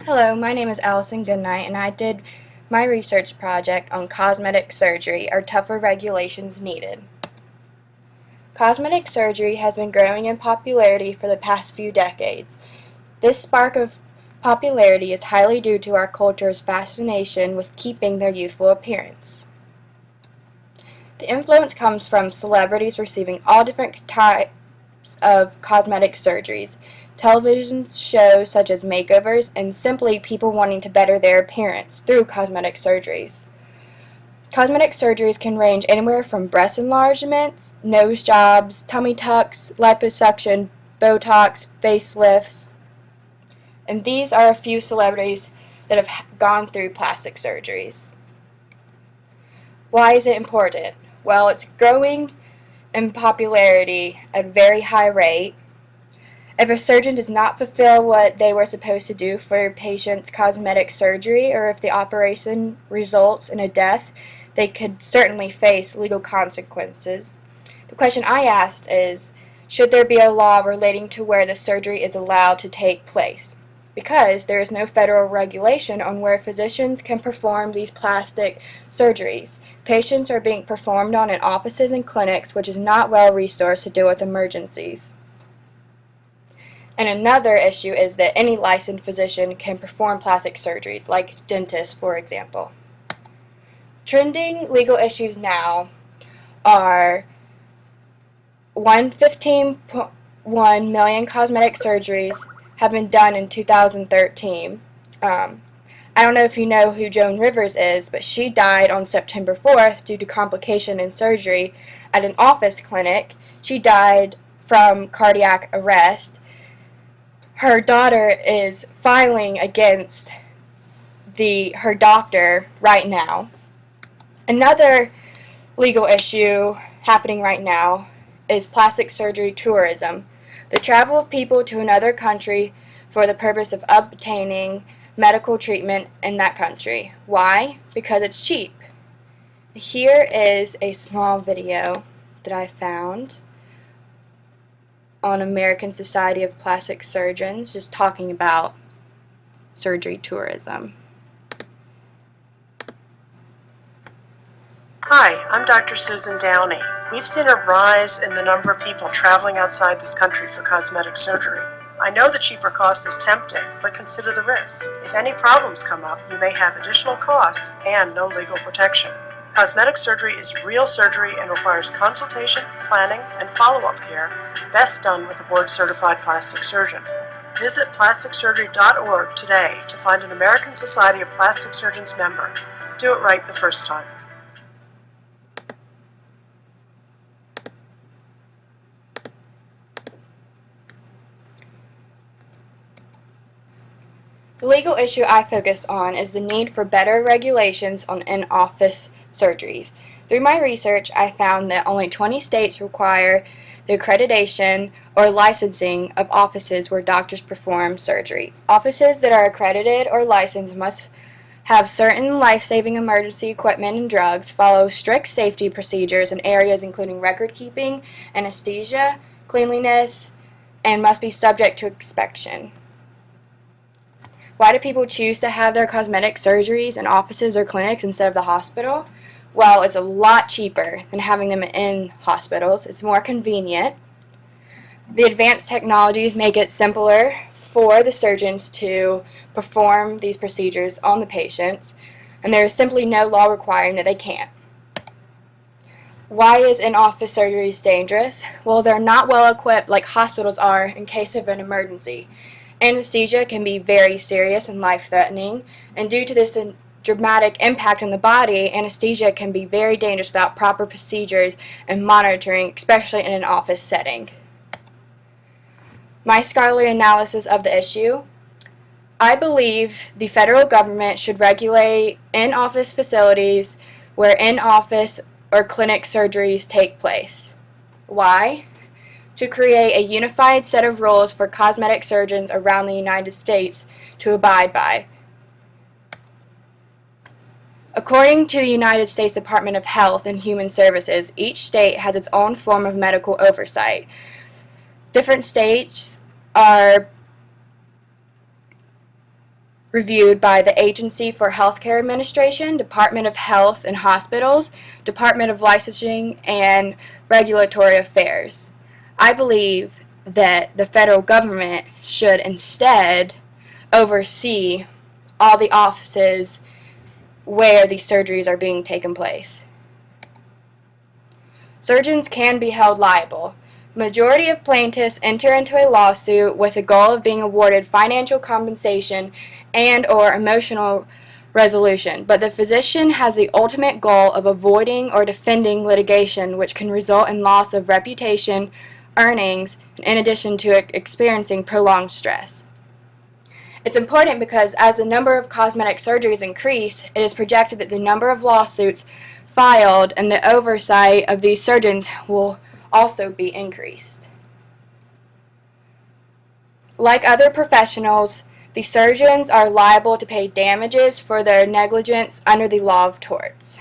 Hello, my name is Allison Goodnight, and I did my research project on cosmetic surgery. Are tougher regulations needed? Cosmetic surgery has been growing in popularity for the past few decades. This spark of popularity is highly due to our culture's fascination with keeping their youthful appearance. The influence comes from celebrities receiving all different types of cosmetic surgeries, television shows such as makeovers, and simply people wanting to better their appearance through cosmetic surgeries. Cosmetic surgeries can range anywhere from breast enlargements, nose jobs, tummy tucks, liposuction, Botox, facelifts, and these are a few celebrities that have gone through plastic surgeries. Why is it important? Well, it's growing in popularity at a very high rate. If a surgeon does not fulfill what they were supposed to do for a patient's cosmetic surgery, or if the operation results in a death, they could certainly face legal consequences. The question I asked is, should there be a law relating to where the surgery is allowed to take place? Because there is no federal regulation on where physicians can perform these plastic surgeries. Patients are being performed on in offices and clinics, which is not well resourced to deal with emergencies. And another issue is that any licensed physician can perform plastic surgeries, like dentists, for example. Trending legal issues now are 115.1 million cosmetic surgeries have been done in 2013. I don't know if you know who Joan Rivers is, but she died on September 4th due to complication in surgery at an office clinic. She died from cardiac arrest. Her daughter is filing against her doctor right now. Another legal issue happening right now is plastic surgery tourism, the travel of people to another country for the purpose of obtaining medical treatment in that country. Why? Because it's cheap. Here is a small video that I found on American Society of Plastic Surgeons, just talking about surgery tourism. Hi, I'm Dr. Susan Downey. We've seen a rise in the number of people traveling outside this country for cosmetic surgery. I know the cheaper cost is tempting, but consider the risks. If any problems come up, you may have additional costs and no legal protection. Cosmetic surgery is real surgery and requires consultation, planning, and follow-up care, best done with a board-certified plastic surgeon. Visit plasticsurgery.org today to find an American Society of Plastic Surgeons member. Do it right the first time. The legal issue I focus on is the need for better regulations on in-office surgeries. Through my research, I found that only 20 states require the accreditation or licensing of offices where doctors perform surgery. Offices that are accredited or licensed must have certain life-saving emergency equipment and drugs, follow strict safety procedures in areas including record keeping, anesthesia, cleanliness, and must be subject to inspection. Why do people choose to have their cosmetic surgeries in offices or clinics instead of the hospital? Well, it's a lot cheaper than having them in hospitals. It's more convenient. The advanced technologies make it simpler for the surgeons to perform these procedures on the patients, and there is simply no law requiring that they can't. Why is in-office surgeries dangerous? Well, they're not well equipped like hospitals are in case of an emergency. Anesthesia can be very serious and life-threatening, and due to this dramatic impact on the body, anesthesia can be very dangerous without proper procedures and monitoring, especially in an office setting. My scholarly analysis of the issue: I believe the federal government should regulate in-office facilities where in-office or clinic surgeries take place. Why? To create a unified set of rules for cosmetic surgeons around the United States to abide by. According to the United States Department of Health and Human Services, each state has its own form of medical oversight. Different states are reviewed by the Agency for Healthcare Administration, Department of Health and Hospitals, Department of Licensing, and Regulatory Affairs. I believe that the federal government should instead oversee all the offices where these surgeries are being taken place. Surgeons can be held liable. Majority of plaintiffs enter into a lawsuit with the goal of being awarded financial compensation and or emotional resolution, but the physician has the ultimate goal of avoiding or defending litigation, which can result in loss of reputation, earnings, in addition to experiencing prolonged stress. It's important because as the number of cosmetic surgeries increase, it is projected that the number of lawsuits filed and the oversight of these surgeons will also be increased. Like other professionals, the surgeons are liable to pay damages for their negligence under the law of torts.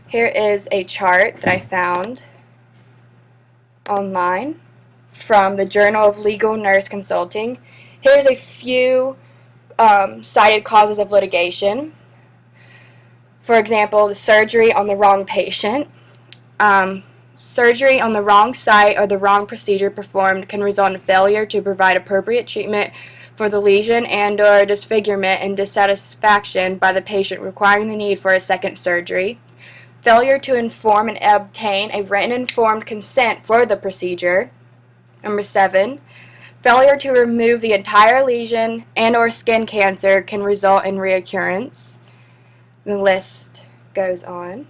Here is a chart that I found online from the Journal of Legal Nurse Consulting. Here's a few cited causes of litigation. For example, the surgery on the wrong patient. Surgery on the wrong site or the wrong procedure performed can result in failure to provide appropriate treatment for the lesion and or disfigurement and dissatisfaction by the patient requiring the need for a second surgery. Failure to inform and obtain a written informed consent for the procedure. Number 7. Failure to remove the entire lesion and or skin cancer can result in reoccurrence. The list goes on.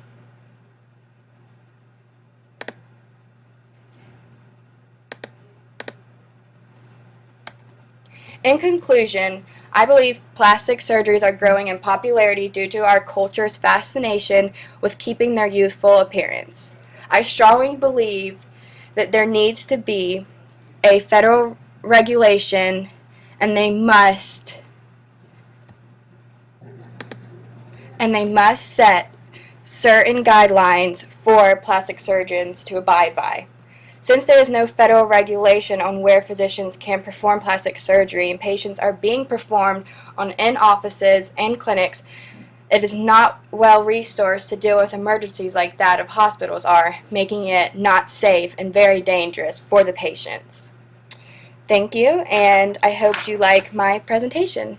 In conclusion, I believe plastic surgeries are growing in popularity due to our culture's fascination with keeping their youthful appearance. I strongly believe that there needs to be a federal regulation and they must set certain guidelines for plastic surgeons to abide by. Since there is no federal regulation on where physicians can perform plastic surgery and patients are being performed in offices and clinics, it is not well resourced to deal with emergencies like that of hospitals are, making it not safe and very dangerous for the patients. Thank you, and I hope you like my presentation.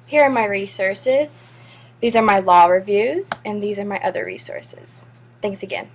Here are my resources. These are my law reviews, and these are my other resources. Thanks again.